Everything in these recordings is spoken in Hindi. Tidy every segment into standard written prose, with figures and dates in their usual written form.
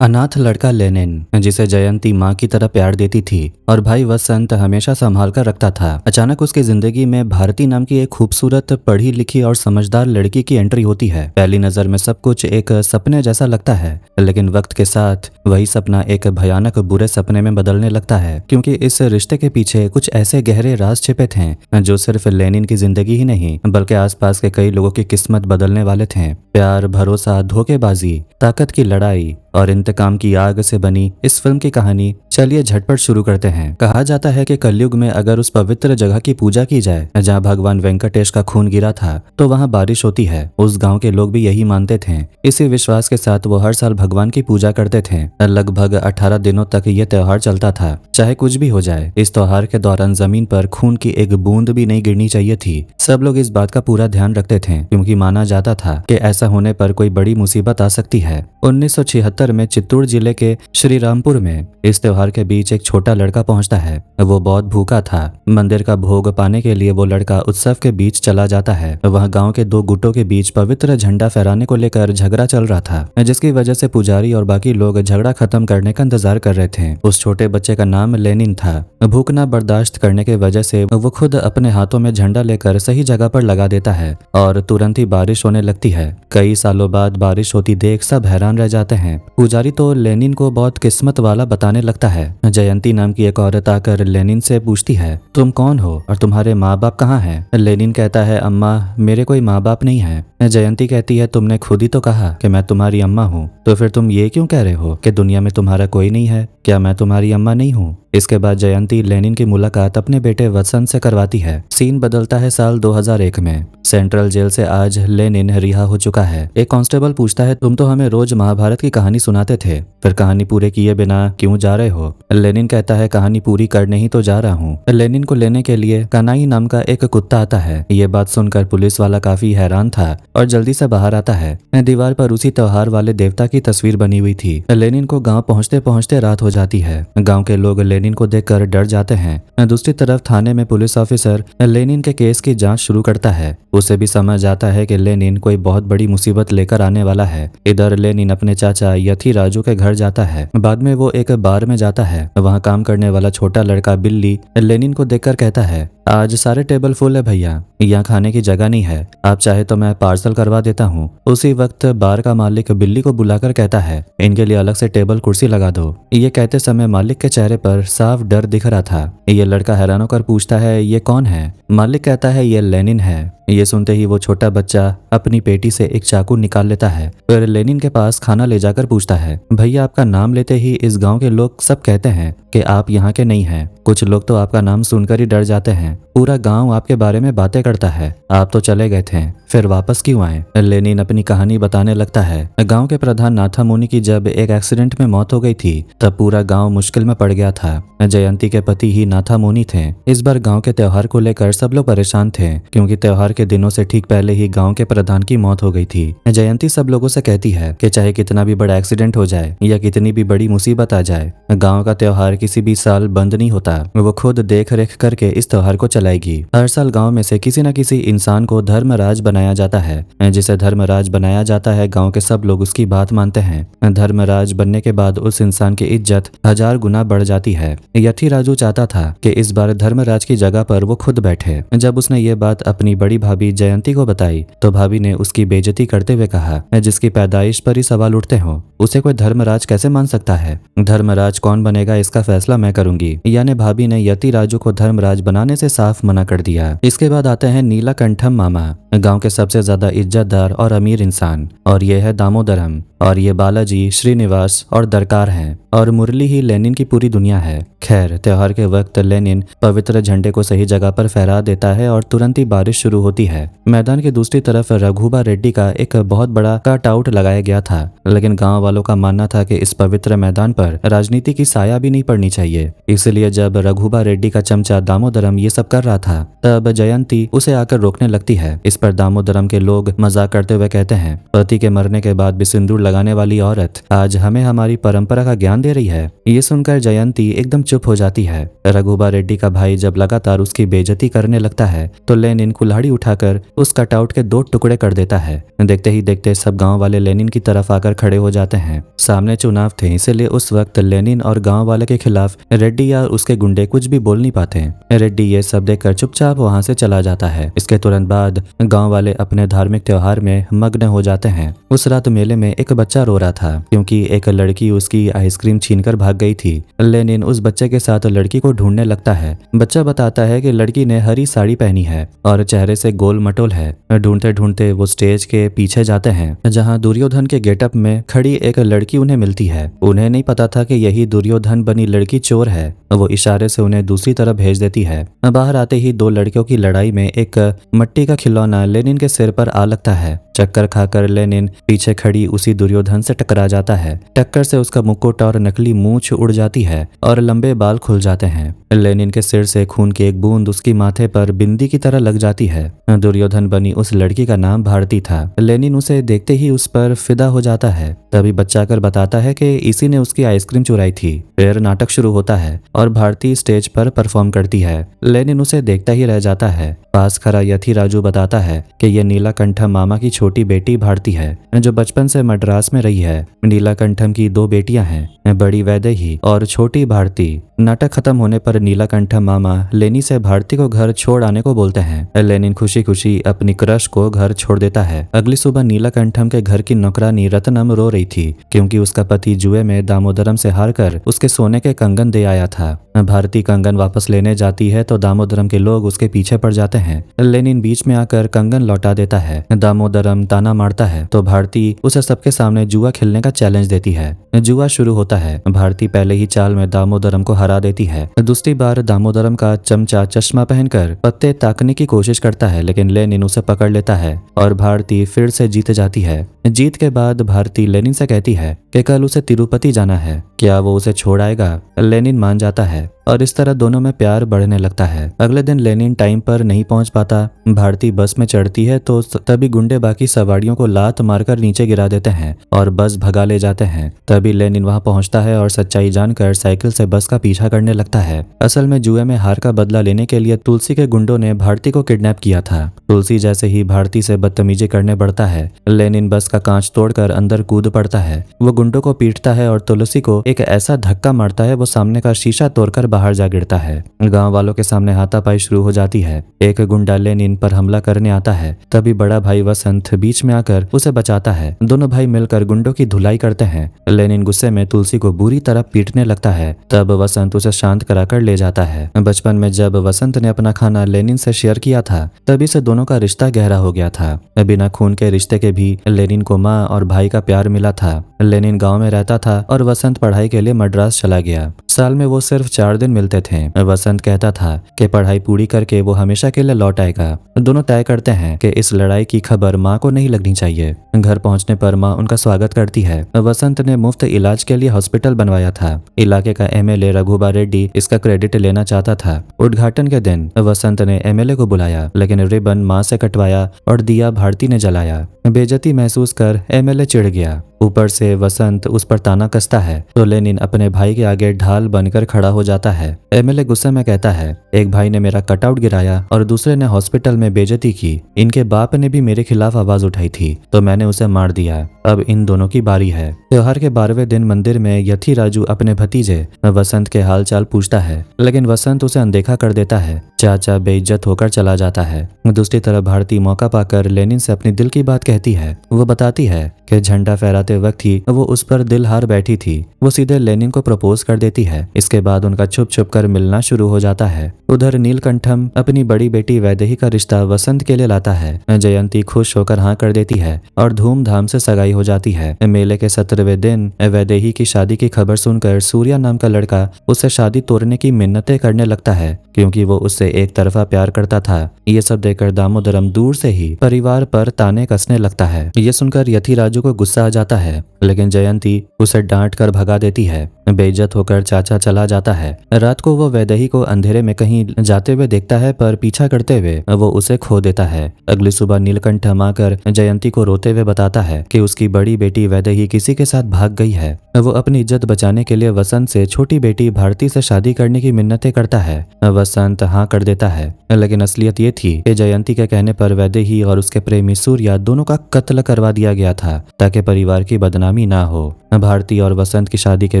अनाथ लड़का लेनिन, जिसे जयंती माँ की तरह प्यार देती थी और भाई वसंत हमेशा संभाल कर रखता था। अचानक उसकी जिंदगी में भारती नाम की एक खूबसूरत, पढ़ी लिखी और समझदार लड़की की एंट्री होती है। पहली नजर में सब कुछ एक सपने जैसा लगता है, लेकिन वक्त के साथ वही सपना एक भयानक बुरे सपने में बदलने लगता है, क्योंकि इस रिश्ते के पीछे कुछ ऐसे गहरे राज छिपे थे जो सिर्फ लेनिन की जिंदगी ही नहीं बल्कि आसपास के कई लोगों की किस्मत बदलने वाले थे। प्यार, भरोसा, धोखेबाजी, ताकत की लड़ाई और इंतकाम की आग से बनी इस फिल्म की कहानी चलिए झटपट शुरू करते हैं। कहा जाता है कि कलयुग में अगर उस पवित्र जगह की पूजा की जाए जहां भगवान वेंकटेश का खून गिरा था तो वहां बारिश होती है। उस गांव के लोग भी यही मानते थे। इसी विश्वास के साथ वो हर साल भगवान की पूजा करते थे। लगभग 18 दिनों तक ये त्योहार चलता था, चाहे कुछ भी हो जाए। इस त्योहार के दौरान जमीन पर खून की एक बूंद भी नहीं गिरनी चाहिए थी। सब लोग इस बात का पूरा ध्यान रखते थे, क्योंकि माना जाता था कि ऐसा होने पर कोई बड़ी मुसीबत आ सकती है। 1976 में चित्तौड़ जिले के श्रीरामपुर में इस त्योहार के बीच एक छोटा लड़का पहुंचता है। वो बहुत भूखा था। मंदिर का भोग पाने के लिए वो लड़का उत्सव के बीच चला जाता है। वह गांव के दो गुटों के बीच पवित्र झंडा फहराने को लेकर झगड़ा चल रहा था, जिसकी वजह से पुजारी और बाकी लोग झगड़ा खत्म करने का इंतजार कर रहे थे। उस छोटे बच्चे का नाम लेनिन था। भूखना बर्दाश्त करने की वजह से वो खुद अपने हाथों में झंडा लेकर सही जगह पर लगा देता है और तुरंत ही बारिश होने लगती है। कई सालों बाद बारिश होती देख सब हैरान रह जाते हैं। पुजारी तो लेनिन को बहुत किस्मत वाला बताने लगता है। जयंती नाम की एक औरत आकर लेनिन से पूछती है, तुम कौन हो और तुम्हारे माँ बाप कहाँ हैं? लेनिन कहता है, अम्मा, मेरे कोई माँ बाप नहीं है। जयंती कहती है, तुमने खुद ही तो कहा कि मैं तुम्हारी अम्मा हूँ, तो फिर तुम ये क्यों कह रहे हो कि दुनिया में तुम्हारा कोई नहीं है? क्या मैं तुम्हारी अम्मा नहीं हूँ? इसके बाद जयंती लेनिन की मुलाकात अपने बेटे वसंत से करवाती है। सीन बदलता है साल 2001 में। सेंट्रल जेल से आज लेनिन रिहा हो चुका है। एक कांस्टेबल पूछता है, तुम तो हमें रोज महाभारत की कहानी सुनाते थे, फिर कहानी पूरे किए बिना क्यों जा रहे हो? लेनिन कहता है, कहानी पूरी करने ही तो जा रहा हूँ। लेनिन को लेने के लिए कानाई नाम का एक कुत्ता आता है। ये बात सुनकर पुलिस वाला काफी हैरान था और जल्दी से बाहर आता है। दीवार पर उसी त्योहार वाले देवता की तस्वीर बनी हुई थी। लेनिन को गाँव पहुँचते पहुँचते रात हो जाती है। गाँव के लोग लेनिन को देखकर डर जाते हैं। दूसरी तरफ थाने में पुलिस ऑफिसर लेनिन के केस की जांच शुरू करता है। उसे भी समझ आता है कि लेनिन कोई बहुत बड़ी मुसीबत लेकर आने वाला है। इधर लेनिन अपने चाचा यथी राजू के घर जाता है। बाद में वो एक बार में जाता है। वहाँ काम करने वाला छोटा लड़का बिल्ली लेनिन को देखकर कहता है, आज सारे टेबल फुल है भैया, यहाँ खाने की जगह नहीं है, आप चाहे तो मैं पार्सल करवा देता हूँ। उसी वक्त बार का मालिक बिल्ली को बुलाकर कहता है, इनके लिए अलग से टेबल कुर्सी लगा दो। ये कहते समय मालिक के चेहरे पर साफ डर दिख रहा था। ये लड़का हैरान होकर पूछता है, ये कौन है? मालिक कहता है, ये लेनिन है। ये सुनते ही वो छोटा बच्चा अपनी पेटी से एक चाकू निकाल लेता है। फिर लेनिन के पास खाना ले जाकर पूछता है, भैया, आपका नाम लेते ही इस गांव के लोग सब कहते हैं कि आप यहाँ के नहीं हैं। कुछ लोग तो आपका नाम सुनकर ही डर जाते हैं। पूरा गांव आपके बारे में बातें करता है। आप तो चले गए थे, फिर वापस क्यों आए? लेनिन अपनी कहानी बताने लगता है। गांव के प्रधान नाथा मुनि की जब एक एक्सीडेंट में मौत हो गई थी, तब पूरा गांव मुश्किल में पड़ गया था। जयंती के पति ही नाथा मुनि थे। इस बार गांव के त्योहार को लेकर सब लोग परेशान थे, क्योंकि त्योहार के दिनों से ठीक पहले ही गांव के प्रधान की मौत हो गई थी। जयंती सब लोगों से कहती है कि चाहे कितना भी बड़ा एक्सीडेंट हो जाए या कितनी भी बड़ी मुसीबत आ जाए, गांव का त्योहार किसी भी साल बंद नहीं होता। वो खुद देख रेख करके इस त्योहार को चलाएगी। हर साल गांव में से किसी न किसी इंसान को धर्मराज बनाया जाता है। जिसे धर्मराज बनाया जाता है, गांव के सब लोग उसकी बात मानते हैं। धर्मराज बनने के बाद उस इंसान की इज्जत 1000 गुना बढ़ जाती है। यथी राजू चाहता था कि इस बार धर्मराज की जगह पर वो खुद बैठे। जब उसने ये बात अपनी बड़ी भाभी जयंती को बताई तो भाभी ने उसकी बेइज्जती करते हुए कहा, जिसकी पैदाइश पर ही सवाल उठते हो, उसे कोई धर्मराज कैसे मान सकता है? धर्मराज कौन बनेगा इसका फैसला मैं करूंगी। यानी भाभी ने यति राजू को धर्मराज बनाने से साफ मना कर दिया। इसके बाद आते हैं नीलाकंठम मामा, गांव के सबसे ज्यादा इज्जतदार और अमीर इंसान, और ये है दामोदरम, और ये बालाजी, श्रीनिवास और दरकार हैं, और मुरली ही लेनिन की पूरी दुनिया है। खैर, त्योहार के वक्त लेनिन पवित्र झंडे को सही जगह पर फहरा देता है और तुरंत ही बारिश शुरू होती है। मैदान की दूसरी तरफ रघुबा रेड्डी का एक बहुत बड़ा कट आउट लगाया गया था, लेकिन गांव वालों का मानना था कि इस पवित्र मैदान पर राजनीति की साया भी नहीं पड़नी चाहिए। इसलिए जब रघुबा रेड्डी का चमचा दामोदरम ये सब कर रहा था, तब जयंती उसे आकर रोकने लगती है। इस पर दामोदरम के लोग मजाक करते हुए कहते हैं, पति के मरने के बाद भी सिंदूर लगाने वाली औरत आज हमें हमारी परंपरा का ज्ञान दे रही है। ये सुनकर जयंती एकदम चुप हो जाती है। रघुबा रेड्डी का भाई जब लगातार उसकी बेइज्जती करने लगता है तो लेनिन कुल्हाड़ी उठाकर उस कटआउट के 2 टुकड़े कर देता है। देखते ही देखते सब गांव वाले लेनिन की तरफ आकर खड़े हो जाते हैं। सामने चुनाव थे, इसलिए उस वक्त लेनिन और गांव वाले के खिलाफ रेड्डी या उसके गुंडे कुछ भी बोल नहीं पाते। रेड्डी ये सब देखकर चुपचाप वहां से चला जाता है। इसके तुरंत बाद गांव वाले अपने धार्मिक त्योहार में मग्न हो जाते हैं। उस रात मेले में एक बच्चा रो रहा था क्योंकि एक लड़की उसकी आइसक्रीम छीनकर भाग गई थी। लेनिन उस बच्चे के साथ लड़की को ढूंढने लगता है। बच्चा बताता है कि लड़की ने हरी साड़ी पहनी है और चेहरे से गोल मटोल है। ढूंढते ढूंढते वो स्टेज के पीछे जाते हैं जहां दुर्योधन के गेटअप में खड़ी एक लड़की उन्हें मिलती है। उन्हें नहीं पता था कि यही दुर्योधन बनी लड़की चोर है। वो इशारे से उन्हें दूसरी तरफ भेज देती है। बाहर आते ही 2 लड़कियों की लड़ाई में एक मिट्टी का खिलौना लेनिन के सिर पर आ लगता है। चक्कर खाकर लेनिन पीछे खड़ी उसी दुर्योधन से टकरा जाता है। टक्कर से उसका मुकुट और नकली मूंछ उड़ जाती है और लंबे बाल खुल जाते हैं। लेनिन के सिर से खून की एक बूंद उसकी माथे पर बिंदी की तरह लग जाती है। दुर्योधन बनी उस लड़की का नाम भारती था। लेनिन उसे देखते ही उस पर फिदा हो जाता है। तभी बच्चा आकर बताता है कि इसी ने उसकी आइसक्रीम चुराई थी। फिर नाटक शुरू होता है और भारती स्टेज पर परफॉर्म करती है। लेनिन उसे देखता ही रह जाता है। पास खड़ा यथी राजू बताता है कि यह नीलाकंठम मामा की छोटी बेटी भारती है जो बचपन से मद्रास में रही है। नीलाकंठम की 2 बेटियां हैं, बड़ी वैदेही और छोटी भारती। नाटक खत्म होने पर नीलाकंठम मामा लेनी से भारती को घर छोड़ आने को बोलते हैं। लेनिन खुशी खुशी अपनी क्रश को घर छोड़ देता है। अगली सुबह नीलाकंठम के घर की नौकरानी रत्नम रो रही थी क्योंकि उसका पति जुए में दामोदरम से हारकर उसके सोने के कंगन दे आया था। भारती कंगन वापस लेने जाती है तो दामोदरम के लोग उसके पीछे पड़ जाते हैं। लेनिन बीच में आकर कंगन लौटा देता है। दामोदरम ताना मारता है तो भारती उसे सबके सामने जुआ खेलने का चैलेंज देती है। जुआ शुरू होता है। भारती पहले ही चाल में दामोदरम को हरा देती है। दूसरी बार दामोदरम का चमचा चश्मा पहनकर पत्ते ताकने की कोशिश करता है लेकिन लेनिन उसे पकड़ लेता है और भारती फिर से जीत जाती है। जीत के बाद भारती लेनिन से कहती है कि कल उसे तिरुपति जाना है, क्या वो उसे छोड़ आएगा। लेनिन मान जाता है और इस तरह दोनों में प्यार बढ़ने लगता है। अगले दिन लेनिन टाइम पर नहीं पहुंच पाता। भारती बस में चढ़ती है तो तभी गुंडे बाकी सवारियों को लात मारकर नीचे गिरा देते हैं और बस भगा ले जाते हैं। तभी लेनिन वहां पहुंचता है और सच्चाई जानकर साइकिल से बस का पीछा करने लगता है। असल में जुए में हार का बदला लेने के लिए तुलसी के गुंडों ने भारती को किडनैप किया था। तुलसी जैसे ही भारती से बदतमीजी करने बढ़ता है, लेनिन बस का कांच तोड़कर अंदर कूद पड़ता है। वो गुंडों को पीटता है और तुलसी को एक ऐसा धक्का मारता है वो सामने का शीशा तोड़कर बाहर जा गिरता है। गांव वालों के सामने हाथापाई शुरू हो जाती है। एक गुंडा लेनिन पर हमला करने आता है। तभी बड़ा भाई वसंत बीच में आकर उसे बचाता है। दोनों भाई मिलकर गुंडों की धुलाई करते हैं। लेनिन गुस्से में तुलसी को बुरी तरह पीटने लगता है। तब वसंत उसे शांत कराकर ले जाता है। बचपन में जब वसंत ने अपना खाना लेनिन से शेयर किया था तभी से दोनों का रिश्ता गहरा हो गया था। बिना खून के रिश्ते के भी लेनिन को माँ और भाई का प्यार मिला था। लेनिन गांव में रहता था और वसंत पढ़ाई के लिए मद्रास चला गया। साल में वो सिर्फ 4 दिन मिलते थे। वसंत कहता था कि पढ़ाई पूरी करके वो हमेशा के लिए लौट आएगा। दोनों तय करते हैं कि इस लड़ाई की खबर माँ को नहीं लगनी चाहिए। घर पहुंचने पर माँ उनका स्वागत करती है। वसंत ने मुफ्त इलाज के लिए हॉस्पिटल बनवाया था। इलाके का एमएलए रघुबा रेड्डी इसका क्रेडिट लेना चाहता था। उद्घाटन के दिन वसंत ने एमएलए को बुलाया लेकिन रिबन माँ से कटवाया और दिया भारती ने जलाया। बेइज्जती महसूस कर एमएलए चिढ़ गया। ऊपर से वसंत उस पर ताना कसता है तो लेनिन अपने भाई के आगे ढाल बनकर खड़ा हो जाता है। एमएलए गुस्से में कहता है, एक भाई ने मेरा कटआउट गिराया और दूसरे ने हॉस्पिटल में बेइज्जती की। इनके बाप ने भी मेरे खिलाफ आवाज उठाई थी तो मैंने उसे मार दिया। अब इन दोनों की बारी है। त्योहार के 12वें दिन मंदिर में यथी राजू अपने भतीजे वसंत के हाल चाल पूछता है लेकिन वसंत उसे अनदेखा कर देता है। चाचा बेइज्जत होकर चला जाता है। दूसरी तरफ भारती मौका पाकर लेनिन से अपनी दिल की बात कहती है। वो बताती है कि झंडा फहराते वक्त ही वो उस पर दिल हार बैठी थी। वो सीधे लेनिन को प्रपोज कर देती है। इसके बाद उनका छुप छुप कर मिलना शुरू हो जाता है। उधर नीलकंठम अपनी बड़ी बेटी वैदेही का रिश्ता वसंत के लिए लाता है। जयंती खुश होकर हाँ कर देती है और धूमधाम से सगाई हो जाती है। मेले के 17वें दिन वैदेही की शादी की खबर सुनकर सूर्या नाम का लड़का उससे शादी तोड़ने की मिन्नतें करने लगता है क्योंकि वो उससे एक तरफा प्यार करता था। ये सब देखकर दामोदरम दूर से ही परिवार पर ताने कसने लगता है। ये सुनकर यथी राजू को गुस्सा आ जाता है लेकिन जयंती उसे डांट कर भगा देती है। बेइज्जत होकर चाचा चला जाता है। रात को वो वैदेही को अंधेरे में कहीं जाते हुए देखता है, पर पीछा करते हुए वो उसे खो देता है। अगली सुबह नीलकंठ माकर जयंती को रोते हुए बताता है कि उसकी बड़ी बेटी वैदेही किसी के साथ भाग गई है। वो अपनी इज्जत बचाने के लिए वसंत से छोटी बेटी भारती से शादी करने की मिन्नतें करता है। वसंत हाँ कर देता है, लेकिन असलियत ये थी कि जयंती के कहने पर वैदेही और उसके प्रेमी सूर्या दोनों का कत्ल करवा दिया गया था, ताकि परिवार की बदनामी ना हो। भारती और वसंत की शादी के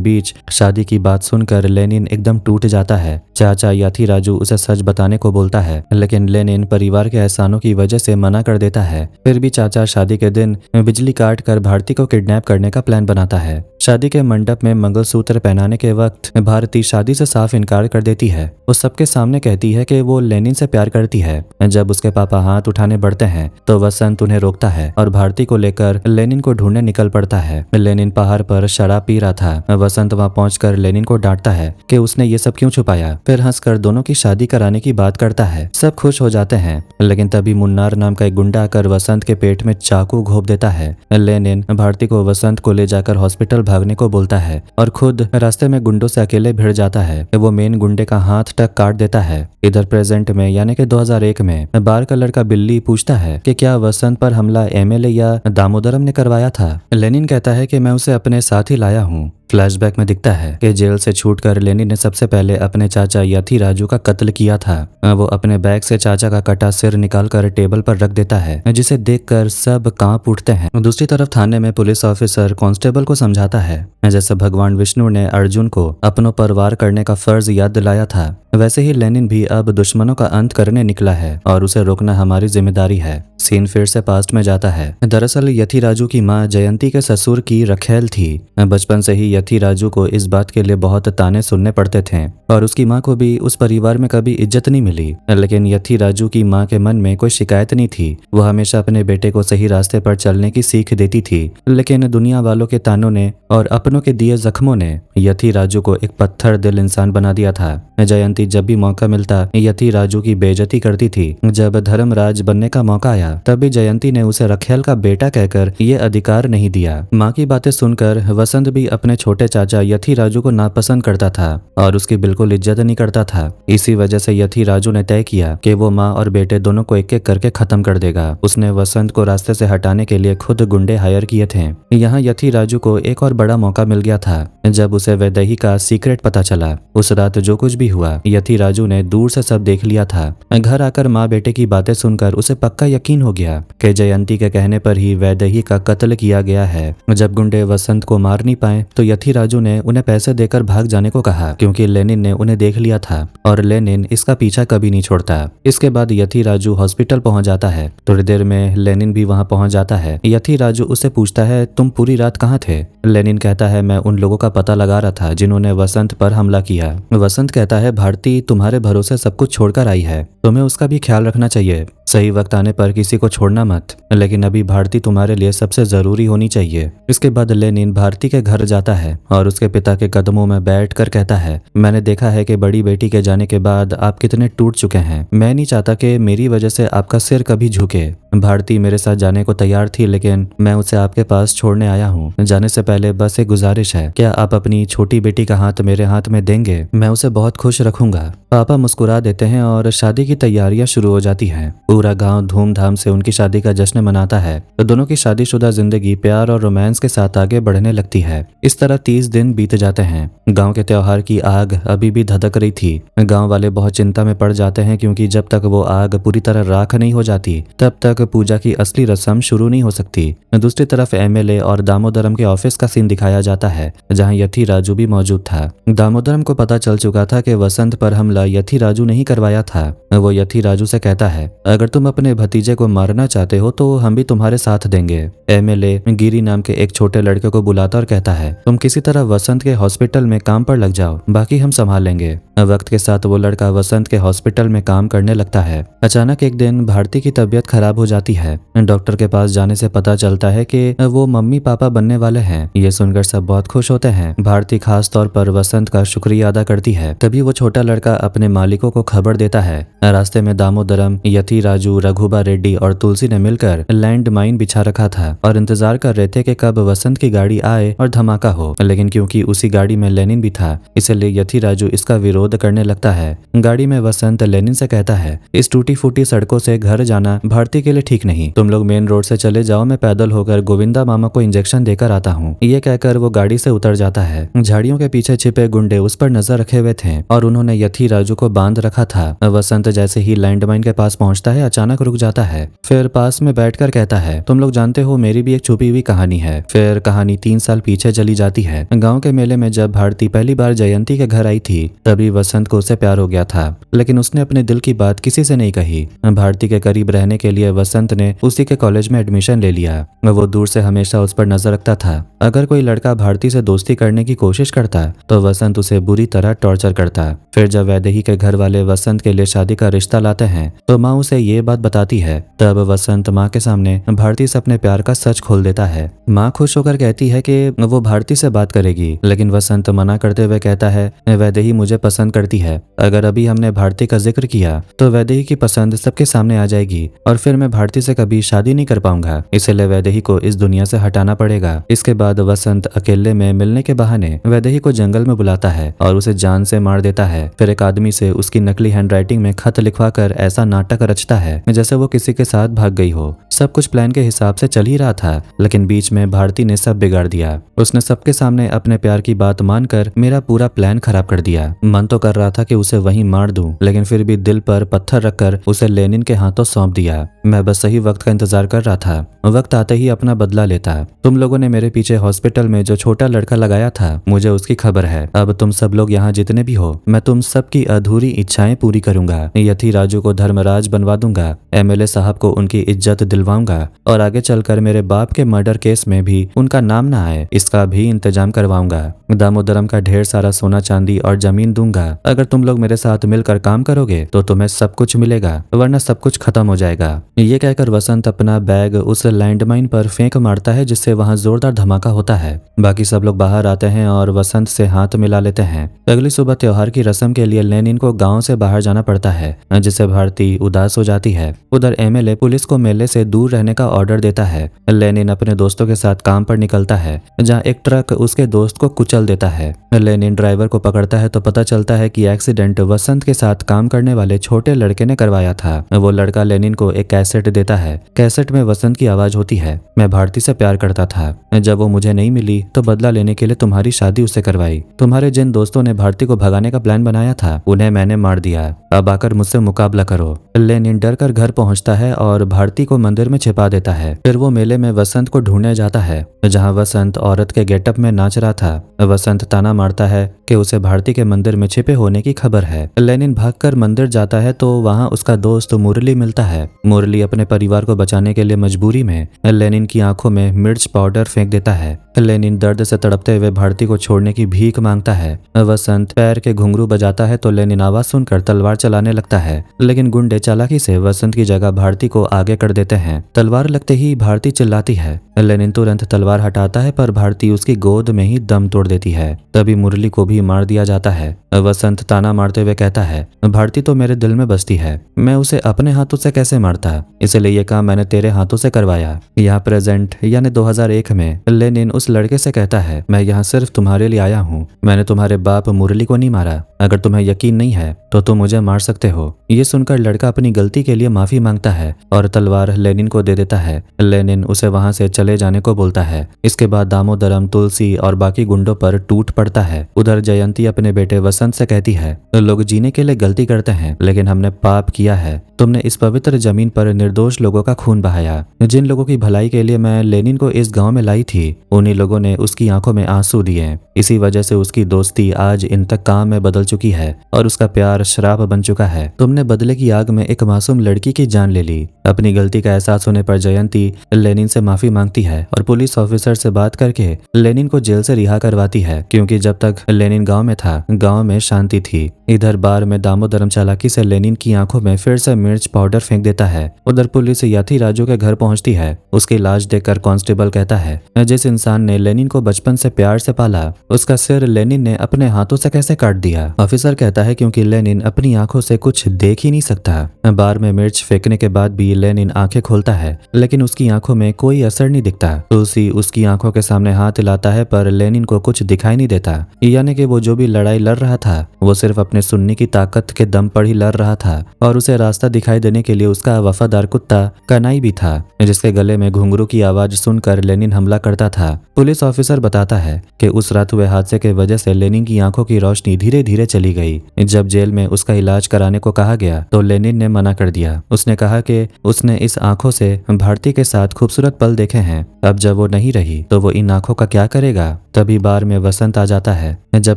बीच शादी की बात सुनकर लेनिन एकदम टूट जाता है। चाचा यथिराजू उसे सच बताने को बोलता है, लेकिन लेनिन परिवार के एहसानों की वजह से मना कर देता है। फिर भी चाचा शादी के दिन बिजली काट कर भारती को किडनैप करने का प्लान बनाता है। शादी के मंडप में मंगलसूत्र पहनाने के वक्त भारती शादी से साफ इनकार कर देती है। वो सबके सामने कहती है कि वो लेनिन से प्यार करती है। जब उसके पापा हाथ उठाने बढ़ते हैं तो वसंत उन्हें रोकता है और भारती को लेकर लेनिन को ढूंढने निकल पड़ता है। लेनिन पहाड़ पर शराब पी रहा था। वसंत वहां पहुंचकर लेनिन को डांटता है कि उसने ये सब क्यों छुपाया। फिर हंसकर दोनों की शादी कराने की बात करता है। सब खुश हो जाते हैं, लेकिन तभी मुन्नार नाम का एक गुंडा आकर वसंत के पेट में चाकू घोंप देता है। लेनिन भारती को वसंत को ले जाकर हॉस्पिटल भागने को बोलता है और खुद रास्ते में गुंडों से अकेले भिड़ जाता है। वो मेन गुंडे का हाथ तक काट देता है। इधर प्रेजेंट में यानी कि 2001 में बार का लड़का बिल्ली पूछता है कि क्या वसंत पर हमला एमएलए या दामोदरम ने करवाया था। लेनिन कहता है कि मैं उसे अपने साथ ही लाया हूँ। फ्लैशबैक में दिखता है कि जेल से छूटकर लेनिन ने सबसे पहले अपने चाचा यथिराजू का कत्ल किया था। वो अपने बैग से चाचा का कटा सिर निकालकर टेबल पर रख देता है, जिसे देखकर सब कांप उठते हैं। दूसरी तरफ थाने में पुलिस ऑफिसर कांस्टेबल को समझाता है जैसे भगवान विष्णु ने अर्जुन को अपनों पर वार करने का फर्ज याद दिलाया था, वैसे ही लेनिन भी अब दुश्मनों का अंत करने निकला है और उसे रोकना हमारी जिम्मेदारी है। सीन फिर से पास्ट में जाता है। दरअसल यथिराजू की माँ जयंती के ससुर की रखेल थी। बचपन से ही यथिराजू को इस बात के लिए बहुत ताने सुनने पड़ते थे और उसकी माँ को भी उस परिवार में कभी इज्जत नहीं मिली। लेकिन यथिराजू की माँ के मन में कोई शिकायत नहीं थी। वो हमेशा अपने बेटे को सही रास्ते पर चलने की सीख देती थी, लेकिन दुनिया वालों के तानों ने और अपनों के दिए जख्मों ने यथिराजू को एक पत्थर दिल इंसान बना दिया था। जयंती जब भी मौका मिलता यथिराजू की बेइज्जती करती थी। जब धर्मराज बनने का मौका आया तभी जयंती ने उसे रखेल का बेटा कहकर ये अधिकार नहीं दिया। माँ की बातें सुनकर वसंत भी अपने छोटे चाचा यथिराजू को नापसंद करता था और उसकी बिल्कुल इज्जत नहीं करता था। इसी वजह से यथिराजू ने तय किया कि वो माँ और बेटे दोनों को एक एक करके खत्म कर देगा। उसने वसंत को रास्ते से हटाने के लिए खुद गुंडे हायर किए थे। यहाँ यथिराजू को एक और बड़ा मौका मिल गया था जब उसे वैदेही का सीक्रेट पता चला। उस रात जो कुछ भी हुआ यथिराजू ने दूर से सब देख लिया था। घर आकर माँ बेटे की बातें सुनकर उसे पक्का यकीन हो गया कि जयंती के कहने पर ही वैदेही का कत्ल किया गया है। जब गुंडे वसंत को मार नहीं पाए तो यथिराजू ने उन्हें पैसे देकर भाग जाने को कहा, क्योंकि लेनिन ने उन्हें देख लिया था और लेनिन इसका पीछा कभी नहीं छोड़ता। इसके बाद यथिराजू हॉस्पिटल पहुंच जाता है। थोड़ी देर में लेनिन भी वहां पहुंच जाता है। यथिराजू उससे पूछता है तुम पूरी रात कहाँ थे। लेनिन कहता है मैं उन लोगों का पता लगा रहा था जिन्होंने वसंत पर हमला किया। वसंत कहता है भारती तुम्हारे भरोसे सब कुछ छोड़कर आई है, तुम्हें उसका भी ख्याल रखना चाहिए। सही वक्त आने पर किसी को छोड़ना मत, लेकिन अभी भारती तुम्हारे लिए सबसे जरूरी होनी चाहिए। इसके बाद लेनिन भारती के घर जाता है और उसके पिता के कदमों में बैठकर कहता है मैंने देखा है कि बड़ी बेटी के जाने के बाद आप कितने टूट चुके हैं। मैं नहीं चाहता कि मेरी वजह से आपका सिर कभी झुके। भारती मेरे साथ जाने को तैयार थी, लेकिन मैं उसे आपके पास छोड़ने आया हूँ। जाने से पहले बस एक गुजारिश है, क्या आप अपनी छोटी बेटी का हाथ मेरे हाथ में देंगे? मैं उसे बहुत खुश रखूंगा। पापा मुस्कुरा देते हैं और शादी की तैयारियां शुरू हो जाती हैं। पूरा गांव धूमधाम से उनकी शादी का जश्न मनाता है। तो दोनों की शादीशुदा जिंदगी प्यार और रोमांस के साथ आगे बढ़ने लगती है। इस तरह 30 दिन बीत जाते हैं। गांव के त्योहार की आग अभी भी धधक रही थी। गांव वाले बहुत चिंता में पड़ जाते हैं, क्योंकि जब तक वो आग पूरी तरह राख नहीं हो जाती तब तक पूजा की असली रस्म शुरू नहीं हो सकती। दूसरी तरफ एमएलए और दामोदरम के ऑफिस का सीन दिखाया जाता है, जहां यथिराजू भी मौजूद था। दामोदरम को पता चल चुका था कि वसंत पर हमला यथिराजू नहीं करवाया था। वो यथिराजू से कहता है अगर तुम अपने भतीजे को मारना चाहते हो तो हम भी तुम्हारे साथ देंगे। एमएलए गिरी नाम के एक छोटे लड़के को बुलाता और कहता है तुम किसी तरह वसंत के हॉस्पिटल में काम पर लग जाओ, बाकी हम संभाल लेंगे। वक्त के साथ वो लड़का वसंत के हॉस्पिटल में काम करने लगता है। अचानक एक दिन भारती की तबीयत खराब हो जाती है। डॉक्टर के पास जाने से पता चलता है कि वो मम्मी पापा बनने वाले हैं। ये सुनकर सब बहुत खुश होते हैं। भारती खास तौर पर वसंत का शुक्रिया अदा करती है। तभी वो छोटा लड़का अपने मालिकों को खबर देता है। रास्ते में दामोदरम, यति राजू, रघुबा रेड्डी और तुलसी ने मिलकर लैंड माइन बिछा रखा था और इंतजार कर रहे थे कि कब वसंत की गाड़ी आए और धमाका हो। लेकिन क्योंकि उसी गाड़ी में लेनिन भी था, इसलिए यति राजू इसका विरोध करने लगता है। गाड़ी में वसंत लेनिन से कहता है, इस टूटी फूटी सड़कों से घर जाना भारती के लिए ठीक नहीं। तुम लोग मेन रोड से चले जाओ, मैं पैदल होकर गोविंदा मामा को इंजेक्शन देकर आता हूँ। ये कहकर वो गाड़ी से उतर जाता है। झाड़ियों के पीछे छिपे गुंडे उस पर नजर रखे हुए थे और उन्होंने यति राजू को बांध रखा था। वसंत जैसे ही लैंडमाइन के पास पहुंचता है, अचानक रुक जाता है। फिर पास में बैठकर कहता है, तुम लोग जानते हो मेरी भी एक छुपी हुई कहानी है। फिर कहानी 3 साल पीछे चली जाती है। गाँव के मेले में जब भारती पहली बार जयंती के घर आई थी, तभी वसंत को उससे प्यार हो गया था, लेकिन उसने अपने दिल की बात किसी से नहीं कही। भारती के करीब रहने के लिए वसंत ने उसी के कॉलेज में एडमिशन ले लिया। वो दूर से हमेशा उस पर नजर रखता था। अगर कोई लड़का भारती से दोस्ती करने की कोशिश करता तो वसंत उसे बुरी तरह टॉर्चर करता। फिर जब वैदेही के घर वाले वसंत के लिए शादी का रिश्ता लाते हैं तो माँ उसे ये बात बताती है। तब वसंत माँ के सामने भारती से अपने प्यार का सच खोल देता है। माँ खुश होकर कहती है कि वो भारती से बात करेगी, लेकिन वसंत मना करते हुए कहता है, वैदेही मुझे पसंद करती है। अगर अभी हमने भारती का जिक्र किया तो वैदेही की पसंद सबके सामने आ जाएगी और फिर मैं भारती से कभी शादी नहीं कर पाऊंगा, इसलिए वैदेही को इस दुनिया से हटाना पड़ेगा। इसके बाद वसंत अकेले में मिलने के बहाने वैदेही को जंगल में बुलाता है और उसे जान से मार देता है। फिर एक आदमी से उसकी नकली हैंडराइटिंग में खत लिखवाकर ऐसा नाटक रचता है जैसे वो किसी के साथ भाग गई हो। सब कुछ प्लान के हिसाब से चल ही रहा था, लेकिन बीच में भारती ने सब बिगाड़ दिया। उसने सबके सामने अपने प्यार की बात मानकर मेरा पूरा प्लान खराब कर दिया। मन तो कर रहा था कि उसे वहीं मार दूं, लेकिन फिर भी दिल पर पत्थर रखकर उसे लेनिन के हाथों सौंप दिया। मैं बस सही वक्त का इंतजार कर रहा था, वक्त आते ही अपना बदला लेता। तुम लोगों ने मेरे पीछे हॉस्पिटल में जो छोटा लड़का लगाया था, मुझे उसकी खबर है। अब तुम सब लोग यहाँ जितने भी हो, मैं तुम सबकी अधूरी इच्छाएं पूरी करूंगा। यति राजू को धर्मराज बनवा दूंगा, एमएलए साहब को उनकी इज्जत दिलवाऊंगा और आगे चलकर मेरे बाप के मर्डर केस में भी उनका नाम ना आए, इसका भी इंतजाम करवाऊंगा। दामोदरम का ढेर सारा सोना चांदी और जमीन दूंगा। अगर तुम लोग मेरे साथ मिलकर काम करोगे तो तुम्हें सब कुछ मिलेगा, वरना सब कुछ खत्म हो जाएगा। ये कहकर वसंत अपना बैग उस लैंडमाइन पर फेंक मारता है, जिससे वहां जोरदार धमाका होता है। बाकी सब लोग बाहर आते हैं और वसंत से हाथ मिला लेते हैं। अगली सुबह त्योहार की रस्म के लिए लेनिन को गांव से बाहर जाना पड़ता है, जिससे भारती उदास हो जाती है। उधर एमएलए पुलिस को मेले से दूर रहने का ऑर्डर देता है। लेनिन अपने दोस्तों के साथ काम पर निकलता है, जहाँ एक ट्रक उसके दोस्त को कुचल देता है। लेनिन ड्राइवर को पकड़ता है तो पता चलता है कि एक्सीडेंट वसंत के साथ काम करने वाले छोटे लड़के ने करवाया था। वो लड़का लेनिन को एक कैसेट देता है। कैसेट में वसंत की आवाज होती है, मैं भारती से प्यार करता था। जब वो मुझे नहीं मिली तो बदला लेने के लिए तुम्हारी शादी उससे करवाई। तुम्हारे जिन दोस्तों ने भारती को भगाने का प्लान बनाया था, उन्हें मैंने मार दिया। अब आकर मुझसे मुकाबला करो। लेनिन डर कर घर पहुंचता है और भारती को मंदिर में छिपा देता है। फिर वो मेले में वसंत को ढूंढने जाता है, जहां वसंत औरत के गेटअप में नाच रहा था। वसंत ताना मारता है कि उसे भारती के मंदिर में छिपे होने की खबर है। लेनिन भागकर मंदिर जाता है तो वहां उसका दोस्त मुरली मिलता है। मुरली अपने परिवार को बचाने के लिए मजबूरी में लेनिन की आंखों में मिर्च पाउडर फेंक देता है। लेनिन दर्द से तड़पते हुए भारती को छोड़ने की भीख मांगता है। वसंत पैर के घुंघरू बजाता है तो लेनिन आवाज सुनकर तलवार चलाने लगता है, लेकिन गुंडे चालाकी से वसंत की जगह भारती को आगे कर देते हैं। तलवार लगते ही भारती चिल्लाती है। लेनिन तुरंत तलवार हटाता है पर भारती उसकी गोद में ही दम तोड़ देती है। तभी मुरली को भी मार दिया जाता है। वसंत ताना मारते हुए कहता है, भारती तो मेरे दिल में बसती है, मैं उसे अपने हाथों से कैसे मारता, इसलिए ये काम मैंने तेरे हाथों से करवाया। यहाँ प्रेजेंट यानी 2001 में लेनिन उस लड़के से कहता है, मैं यहाँ सिर्फ तुम्हारे लिए आया हूँ, मैंने तुम्हारे बाप मुरली को नहीं मारा। अगर तुम्हें यकीन नहीं है तो तुम मुझे मार सकते हो। ये सुनकर लड़का अपनी गलती के लिए माफी मांगता है और तलवार लेनिन को दे देता है। लेनिन उसे वहां से चले जाने को बोलता है। इसके बाद दामोदरम, तुलसी और बाकी गुंडों पर टूट पड़ता है। उधर जयंती अपने बेटे वसंत से कहती है, लोग जीने के लिए गलती करते हैं, लेकिन हमने पाप किया है। तुमने इस पवित्र जमीन पर निर्दोष लोगों का खून बहाया। जिन लोगों की भलाई के लिए मैं लेनिन को इस गांव में लाई थी, उन्हीं लोगों ने उसकी आंखों में आंसू दिए। इसी वजह से उसकी दोस्ती आज इंतकाम में बदल चुकी है और उसका प्यार शराब बन चुका है। तुमने बदले की आग में एक मासूम लड़की की जान ले ली। अपनी गलती का एहसास होने पर जयंती लेनिन से माफी मांगती है और पुलिस ऑफिसर से बात करके लेनिन को जेल से रिहा करवाती है, क्योंकि जब तक लेनिन गांव में था गांव में शांति थी। इधर बार में दामोदरम चालाकी से लेनिन की आंखों में फिर से मिर्च पाउडर फेंक देता है। उधर पुलिस याथी राजू के घर पहुंचती है। उसकी लाश देखकर कांस्टेबल कहता है, जिस इंसान ने लेनिन को बचपन से प्यार से पाला उसका सिर लेनिन ने अपने हाथों से कैसे काट दिया। ऑफिसर कहता है क्योंकि लेनिन अपनी आंखों से कुछ देख ही नहीं सकता। बार में मिर्च फेंकने के बाद भी लेनिन आंखें खोलता है, लेकिन उसकी आंखों में कोई असर नहीं दिखता। तुलसी उसकी आंखों के सामने हाथ हिलाता है पर लेनिन को कुछ दिखाई नहीं देता, यानी कि वो जो भी लड़ाई लड़ रहा था वो सिर्फ अपने सुनने की ताकत के दम पर ही लड़ रहा था और उसे रास्ता दिखाई देने के लिए उसका वफादार कुत्ता कनाई भी था, जिसके गले में घुंघरू की आवाज सुनकर लेनिन हमला करता था। पुलिस ऑफिसर बताता है कि उस रात हुए हादसे के वजह से लेनिन की आंखों की रोशनी धीरे धीरे चली गई। जब जेल में उसका इलाज कराने को कहा गया तो लेनिन ने मना कर दिया। उसने कहा कि उसने इस आंखों से भारती के साथ खूबसूरत पल देखे हैं, अब जब वो नहीं रही तो वो इन आंखों का क्या करेगा। तभी बार में वसंत आ जाता है। जब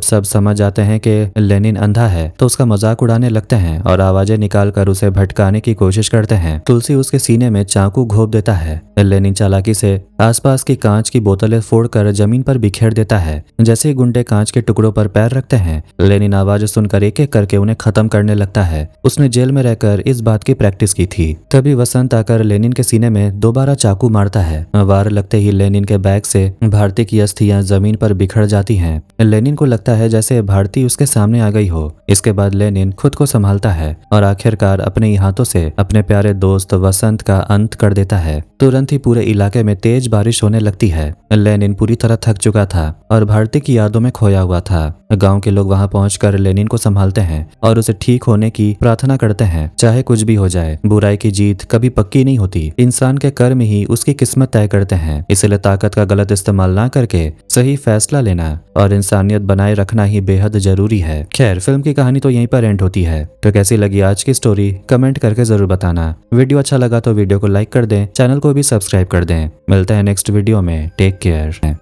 सब समझ आते हैं कि लेनिन अंधा है तो उसका मजाक उड़ाने लगते हैं और आवाजें निकालकर उसे भटकाने की कोशिश करते हैं। तुलसी उसके सीने में चाकू घोंप देता है। लेनिन चालाकी से आसपास की कांच की बोतलें फोड़कर जमीन पर बिखेर देता है। जैसे ही गुंडे कांच के टुकड़ों पर पैर रखते हैं, लेनिन आवाज सुनकर एक एक करके उन्हें खत्म करने लगता है। उसने जेल में रहकर इस बात की प्रैक्टिस की थी। तभी वसंत आकर लेनिन के सीने में दोबारा चाकू मारता है। वार लगते ही लेनिन के बैग से भारती की अस्थियां जमीन पर बिखर जाती हैं। लेनिन को लगता है जैसे भारती उसके सामने आ गई हो। इसके बाद लेनिन खुद को संभालता है और आखिरकार अपने ही हाथों से अपने प्यारे दोस्त वसंत का अंत कर देता है। तुरंत ही पूरे इलाके में तेज बारिश होने लगती है। लेनिन पूरी तरह थक चुका था और भारती की यादों में खोया हुआ था। गांव के लोग वहां पहुंचकर लेनिन को संभालते हैं और उसे ठीक होने की प्रार्थना करते हैं। चाहे कुछ भी हो जाए, बुराई की जीत कभी पक्की नहीं होती। इंसान के कर्म ही उसकी किस्मत तय करते हैं। इसलिए ताकत का गलत इस्तेमाल ना करके सही फैसला लेना और इंसानियत बनाए रखना ही बेहद जरूरी है। खैर, फिल्म की कहानी तो यहीं पर एंड होती है। तो कैसी लगी आज की स्टोरी कमेंट करके जरूर बताना। वीडियो अच्छा लगा तो वीडियो को लाइक कर दें, चैनल को भी सब्सक्राइब कर दें। मिलते हैं नेक्स्ट वीडियो में। Take care.